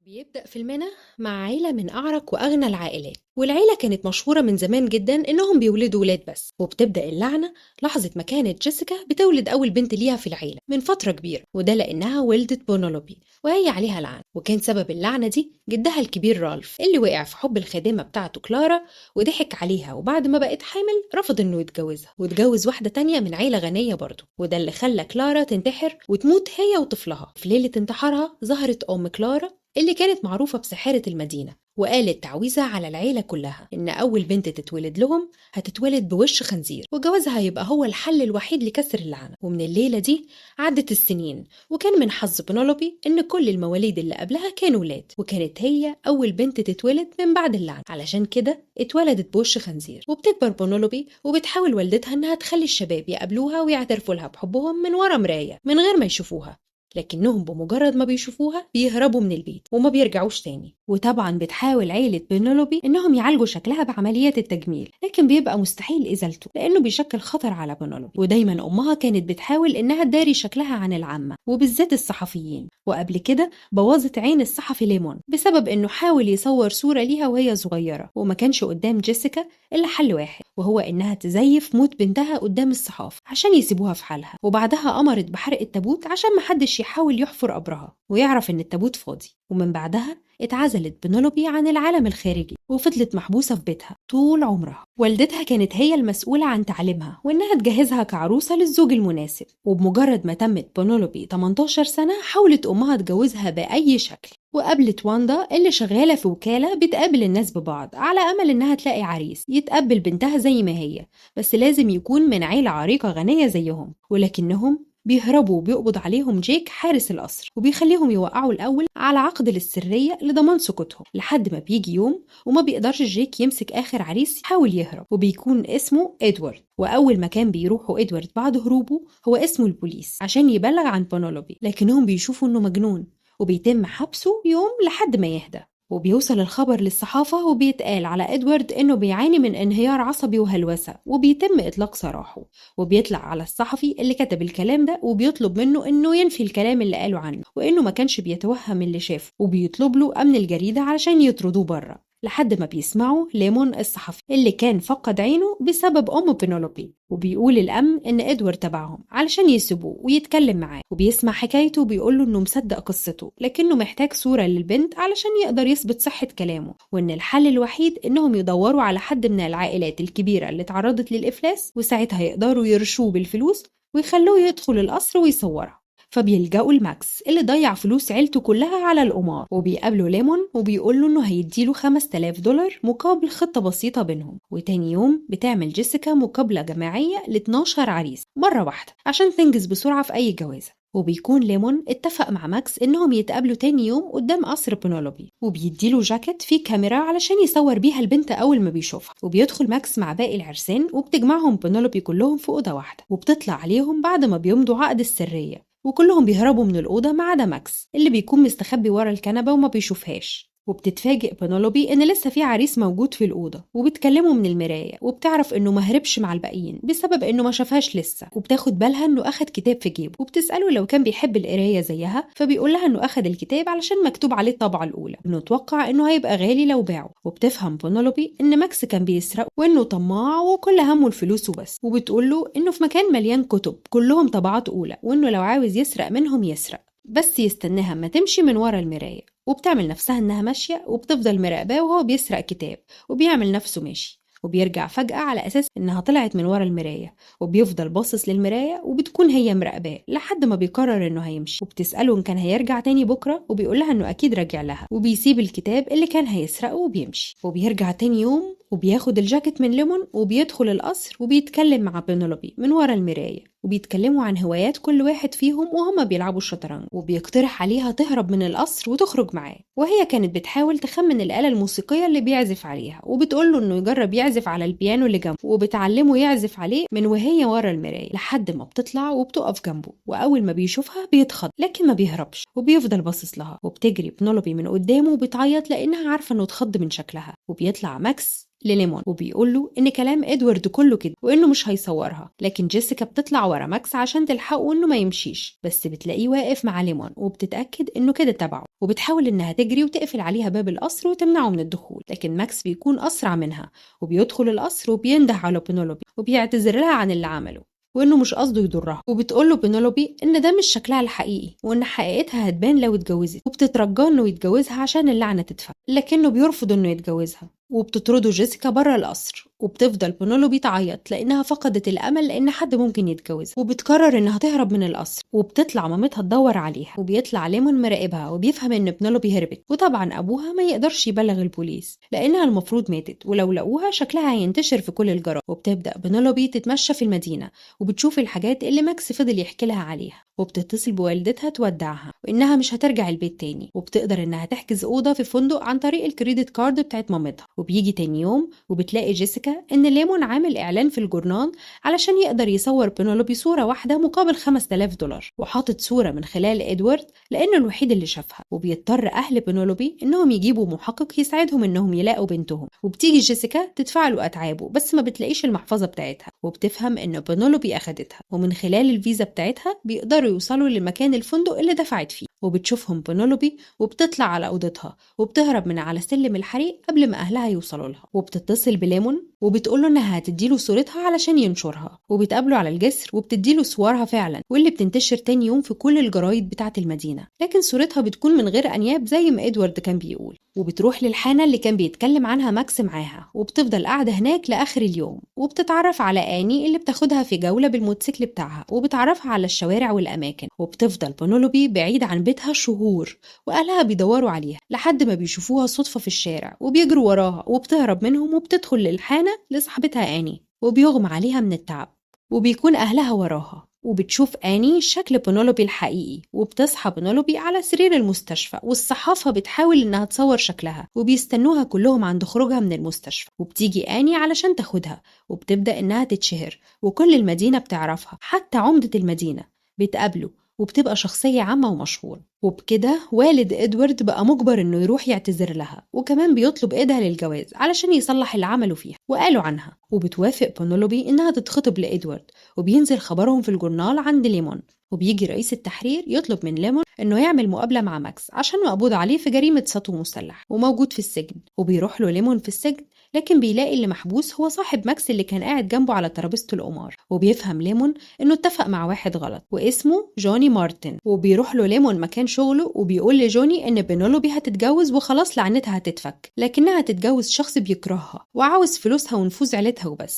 بيبدأ فيلمنا مع عيلة من أعرق وأغنى العائلات، والعيلة كانت مشهورة من زمان جدا إنهم بيولدوا ولاد بس. وبتبدأ اللعنة لحظة ما كانت جيسيكا بتولد أول بنت ليها في العيلة من فترة كبيرة، وده لأنها ولدت بونولوبي وهي عليها لعنة. وكان سبب اللعنة دي جدها الكبير رالف اللي وقع في حب الخادمة بتاعته كلارا وضحك عليها، وبعد ما بقت حامل رفض إنه يتجوزها واتجوز واحدة تانية من عيلة غنية برضه، وده اللي خلى كلارا تنتحر وتموت هي وطفلها. في ليلة انتحارها ظهرت أم كلارا اللي كانت معروفة بساحرة المدينة، وقالت تعويذة على العيلة كلها إن أول بنت تتولد لهم هتتولد بوش خنزير، وجوازها هيبقى هو الحل الوحيد لكسر اللعنة. ومن الليلة دي عدت السنين، وكان من حظ بنولوبي إن كل المواليد اللي قبلها كانوا ولاد، وكانت هي أول بنت تتولد من بعد اللعنة، علشان كده اتولدت بوش خنزير. وبتكبر بنولوبي وبتحاول والدتها إنها تخلي الشباب يقابلوها ويعترفوا لها بحبهم من ورا مراية من غير ما يشوفوها، لكنهم بمجرد ما بيشوفوها بيهربوا من البيت وما بيرجعوش تاني. وطبعا بتحاول عيلة بنولوبي انهم يعالجوا شكلها بعمليات التجميل، لكن بيبقى مستحيل ازالته لانه بيشكل خطر على بنولوبي. ودايما امها كانت بتحاول انها تداري شكلها عن العامة وبالذات الصحفيين، وقبل كده بوظت عين الصحفي ليمون بسبب انه حاول يصور صورة ليها وهي صغيرة، وما كانش قدام جيسيكا الا حل واحد، وهو انها تزيف موت بنتها قدام الصحافة عشان يسيبوها في حالها. وبعدها امرت بحرق التابوت عشان محدش يحاول يحفر قبرها ويعرف ان التابوت فاضي. ومن بعدها اتعزلت بنولوبي عن العالم الخارجي وفضلت محبوسة في بيتها طول عمرها. والدتها كانت هي المسؤولة عن تعليمها وانها تجهزها كعروسة للزوج المناسب. وبمجرد ما تمت بنولوبي 18 سنة حاولت امها تجوزها بأي شكل، وقابلت واندا اللي شغالة في وكالة بتقابل الناس ببعض على أمل إنها تلاقي عريس يتقبل بنتها زي ما هي، بس لازم يكون من عيلة عريقة غنية زيهم. ولكنهم بيهربوا وبيقبض عليهم جيك حارس القصر وبيخليهم يوقعوا الأول على عقد للسرية لضمان سكوتهم، لحد ما بيجي يوم وما بيقدرش جيك يمسك آخر عريس يحاول يهرب، وبيكون اسمه إدوارد. وأول مكان بيروحوا إدوارد بعد هروبه هو اسمه البوليس عشان يبلغ عن بونولوبي، لكنهم بيشوفوا إنه مجنون وبيتم حبسه يوم لحد ما يهدى. وبيوصل الخبر للصحافة وبيتقال على إدوارد إنه بيعاني من انهيار عصبي وهلوسة، وبيتم إطلاق سراحه. وبيطلع على الصحفي اللي كتب الكلام ده وبيطلب منه إنه ينفي الكلام اللي قاله عنه وإنه ما كانش بيتوهم اللي شافه، وبيطلب له أمن الجريدة علشان يطردوه بره، لحد ما بيسمعوا ليمون الصحفي اللي كان فقد عينه بسبب أم بنولوبي، وبيقول الأمن إن إدوارد تبعهم علشان يسيبوه ويتكلم معاه. وبيسمع حكايته وبيقوله إنه مصدق قصته لكنه محتاج صورة للبنت علشان يقدر يثبت صحة كلامه، وإن الحل الوحيد إنهم يدوروا على حد من العائلات الكبيرة اللي تعرضت للإفلاس، وساعتها يقدروا يرشوه بالفلوس ويخلوه يدخل القصر ويصورها. فبيلجأوا لماكس اللي ضيع فلوس عيلته كلها على القمار، وبيقابله ليمون وبيقوله انه هيديله $5000 مقابل خطة بسيطة بينهم. وتاني يوم بتعمل جيسيكا مقابلة جماعية ل 12 عريس مرة واحدة عشان تنجز بسرعة في أي جوازة. وبيكون ليمون اتفق مع ماكس انهم يتقابلوا تاني يوم قدام قصر بنولوبي، وبيديله جاكيت فيه كاميرا علشان يصور بيها البنت اول ما بيشوفها. وبيدخل ماكس مع باقي العرسان وبتجمعهم بنولوبي كلهم في اوضه واحده، وبتطلع عليهم بعد ما بيمضوا عقد السريه، وكلهم بيهربوا من الأوضة ما عدا ماكس اللي بيكون مستخبي ورا الكنبة وما بيشوفهاش. وبتتفاجئ بنولوبي إن لسه في عريس موجود في الأوضة، وبتكلمه من المراية وبتعرف إنه ما هربش مع الباقيين بسبب إنه ما شافهاش لسه، وبتاخد بالها إنه أخد كتاب في جيبه، وبتسأله لو كان بيحب القراية زيها، فبيقول لها إنه أخد الكتاب علشان مكتوب عليه الطبعة الأولى، إنه توقع إنه هيبقى غالي لو باعه. وبتفهم بنولوبي إن ماكس كان بيسرق وإنه طماع وكل همه الفلوس وبس، وبتقول له إنه في مكان مليان كتب كلهم طبعات أولى، وإنه لو عاوز يسرق منهم يسرق بس يستناها ما تمشي من ورا المراية. وبتعمل نفسها انها ماشية وبتفضل مراقباه وهو بيسرق كتاب، وبيعمل نفسه ماشي وبيرجع فجأة على أساس إنها طلعت من ورا المراية، وبيفضل باصص للمراية وبتكون هي مراقباه لحد ما بيقرر إنه هيمشي. وبتسأله إن كان هيرجع تاني بكرة وبيقولها إنه أكيد راجع لها، وبيسيب الكتاب اللي كان هيسرقه وبيمشي. وبيرجع تاني يوم وبياخد الجاكيت من ليمون وبيدخل القصر وبيتكلم مع بنولوبي من ورا المراية، وبيتكلموا عن هوايات كل واحد فيهم وهما بيلعبوا الشطرنج، وبيقترح عليها تهرب من القصر وتخرج معاه. وهي كانت بتحاول تخمن الآلة الموسيقية اللي بيعزف عليها، وبتقوله إنه يجرب يعزف على البيانو اللي جنبه، وبتعلمه يعزف عليه من وهي ورا المراية لحد ما بتطلع وبتقف جنبه. وأول ما بيشوفها بيتخض لكن ما بيهربش وبيفضل باصص لها، وبتجري بنولوبي من قدامه وبتعيط لأنها عارفة إنه اتخض من شكلها. وبيطلع ماكس لليمون وبيقول له إن كلام إدوارد كله كده وإنه مش هيصورها. لكن جيسيكا بتطلع ورا ماكس عشان تلحقه إنه ما يمشيش، بس بتلاقيه واقف مع ليمون وبتتأكد إنه كده تبعه، وبتحاول إنها تجري وتقفل عليها باب القصر وتمنعه من الدخول. لكن ماكس بيكون أسرع منها وبيدخل القصر وبينده على بينولوبي وبيعتذر لها عن اللي عمله وإنه مش قصده يضرها. وبتقوله بينولوبي إن ده مش شكلها الحقيقي وإن حقيقتها هتبان لو اتجوزت، وبتترجاه إنه يتجوزها عشان اللعنة تدفع، لكنه بيرفض إنه يتجوزها. وبتطرده جيسيكا بره القصر، وبتفضل بينولوبي تعيط لأنها فقدت الأمل لأن حد ممكن يتجوزها، وبتقرر إنها تهرب من القصر. وبتطلع مامتها تدور عليها، وبيطلع ليمون مراقبها وبيفهم إن بينولوبي هربت. وطبعا أبوها ما يقدرش يبلغ البوليس لأنها المفروض ماتت، ولو لقوها شكلها هينتشر في كل الجرائم. وبتبدأ بينولوبي تتمشى في المدينة وبتشوف الحاجات اللي ماكس فضل يحكي لها عليها، وبتتصل بوالدتها تودعها وإنها مش هترجع البيت تاني، وبتقدر إنها تحجز أوضة في فندق عن طريق الكريدت كارد بتاعت مامتها. وبيجي تاني يوم وبتلاقي جيسيكا إن ليمون عامل إعلان في الجورنال علشان يقدر يصور بينولوبي صورة واحدة مقابل $5000، وحاطط صورة من خلال إدوارد لأنه الوحيد اللي شافها. وبيضطر أهل بينولوبي إنهم يجيبوا محقق يساعدهم إنهم يلاقوا بنتهم. وبتيجي جيسيكا تدفع له أتعابه بس ما بتلاقيش المحفظة بتاعتها، وبتفهم إن بينولوبي أخدتها، ومن خلال الفيزا بتاعتها بيقدروا يوصلوا لمكان الفندق اللي دفعت فيه. وبتشوفهم بينولوبي وبتطلع على أوضتها وبتهرب من على سلم الحريق قبل ما أهلها يوصلوا لها. وبتتصل بليمون وبتقوله إنها هتديله صورتها علشان ينشرها، وبتقابله على الجسر وبتديله صورها فعلا واللي بتنتشر تاني يوم في كل الجرايد بتاعة المدينة. لكن صورتها بتكون من غير أنياب زي ما إدوارد كان بيقول. وبتروح للحانة اللي كان بيتكلم عنها ماكس معاها، وبتفضل قاعدة هناك لآخر اليوم، وبتتعرف على آني اللي بتاخدها في جولة بالموتوسيكل بتاعها، وبتعرفها على الشوارع والأماكن. وبتفضل بينولوبي بعيد عن بيتها شهور، وأهلها بيدوروا عليها لحد ما بيشوفوها صدفة في الشارع وبيجروا وراها، وبتهرب منهم وبتدخل للحانة لصاحبتها آني، وبيغمى عليها من التعب وبيكون أهلها وراها. وبتشوف آني شكل بينولوبي الحقيقي، وبتصحى بينولوبي على سرير المستشفى، والصحافة بتحاول إنها تصور شكلها، وبيستنوها كلهم عند خروجها من المستشفى. وبتيجي آني علشان تاخدها، وبتبدأ إنها تتشهر وكل المدينة بتعرفها، حتى عمدة المدينة بتقابله وبتبقى شخصية عامة ومشهورة. وبكده والد إدوارد بقى مجبر إنه يروح يعتذر لها، وكمان بيطلب إيدها للجواز علشان يصلح اللي عمله فيها وقالوا عنها. وبتوافق بينولوبي إنها تتخطب لإدوارد، وبينزل خبرهم في الجورنال عند ليمون. وبيجي رئيس التحرير يطلب من ليمون إنه يعمل مقابلة مع ماكس عشان مقبوض عليه في جريمة سطو مسلح وموجود في السجن. وبيروح له ليمون في السجن، لكن بيلاقي اللي محبوس هو صاحب ماكس اللي كان قاعد جنبه على ترابيزة القمار. وبيفهم ليمون إنه اتفق مع واحد غلط واسمه جوني مارتن. وبيروح له ليمون مكان شغله وبيقول لجوني إن بينولوبي هتتجوز وخلاص لعنتها هتتفك، لكنها هتتجوز شخص بيكرهها وعاوز فلوسها ونفوذ عيلتها وبس.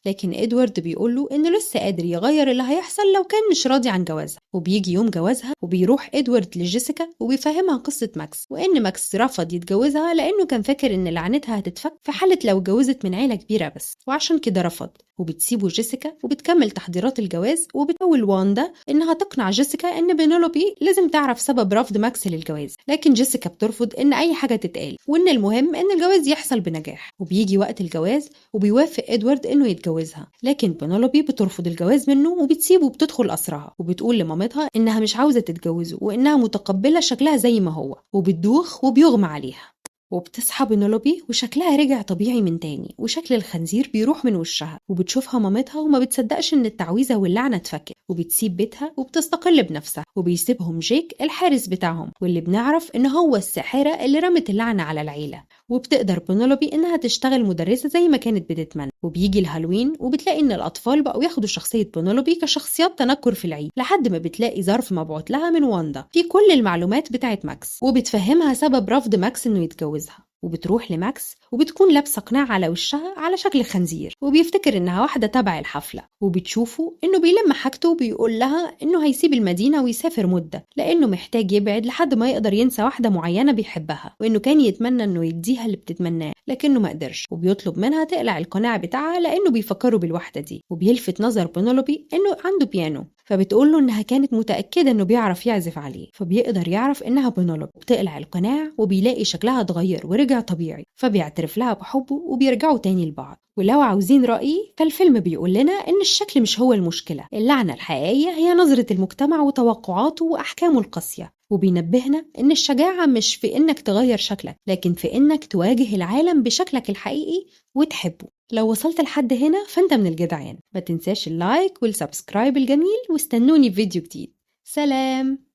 لكن إدوارد بيقوله إنه لسه قادر يغير اللي هيحصل لو كان مش راضي عن جوازها. وبيجي يوم جوازها وبيروح إدوارد لجيسيكا وبيفهمها قصة ماكس، وإن ماكس رفض يتجوزها لأنه كان فاكر إن لعنتها هتتفك في حالة لو اتجوزت من عيلة كبيرة بس، وعشان كده رفض. وبتسيبه جيسيكا وبتكمل تحضيرات الجواز، وبتقول واندا إنها تقنع جيسيكا إن بينولوبي لازم تعرف سبب رفض ماكس للجواز، لكن جيسيكا بترفض إن أي حاجة تتقال، وإن المهم إن الجواز يحصل بنجاح. وبيجي وقت الجواز وبيوافق إدوارد إنه يتجوزها، لكن بينولوبي بترفض الجواز منه وبتسيبه وبتدخل قصرها، وبتقول لمامتها إنها مش عاوزة تتجوزه وإنها متقبلة شكلها زي ما هو، وبتدوخ وبيغمى عليها. وبتصحى بينولوبي وشكلها رجع طبيعي من تاني، وشكل الخنزير بيروح من وشها. وبتشوفها مامتها وما بتصدقش ان التعويذة واللعنة اتفكت، وبتسيب بيتها وبتستقل بنفسها. وبيسيبهم جيك الحارس بتاعهم، واللي بنعرف ان هو الساحرة اللي رمت اللعنة على العيلة. وبتقدر بينولوبي انها تشتغل مدرسة زي ما كانت بتتمنى. وبيجي الهالوين وبتلاقي ان الاطفال بقوا ياخدوا شخصية بينولوبي كشخصيات تنكر في العيد، لحد ما بتلاقي ظرف مبعوث لها من واندا في كل المعلومات بتاعت ماكس، وبتفهمها سبب رفض ماكس انه يتجوزها. وبتروح لماكس وبتكون لابسه قناع على وشها على شكل خنزير، وبيفتكر انها واحده تبع الحفله. وبتشوفه انه بيلم حاجته وبيقول لها انه هيسيب المدينه ويسافر مده، لانه محتاج يبعد لحد ما يقدر ينسى واحده معينه بيحبها، وانه كان يتمنى انه يديها اللي بتتمناه لكنه ما قدرش. وبيطلب منها تقلع القناع بتاعها لانه بيفكروا بالواحده دي. وبيلفت نظر بينولوبي انه عنده بيانو، فبتقول له انها كانت متاكده انه بيعرف يعزف عليه، فبيقدر يعرف انها بينولوبي. بتقلع القناع وبيلاقي شكلها اتغير ورجع طبيعي، فبيعترف لها بحبه وبيرجعوا تاني لبعض. ولو عاوزين رأيي، فالفيلم بيقول لنا ان الشكل مش هو المشكله، اللعنه الحقيقيه هي نظره المجتمع وتوقعاته واحكامه القاسيه. وبينبهنا إن الشجاعة مش في إنك تغير شكلك، لكن في إنك تواجه العالم بشكلك الحقيقي وتحبه. لو وصلت لحد هنا فأنت من الجدعان. ما تنساش اللايك والسبسكرايب الجميل، واستنوني في فيديو جديد. سلام.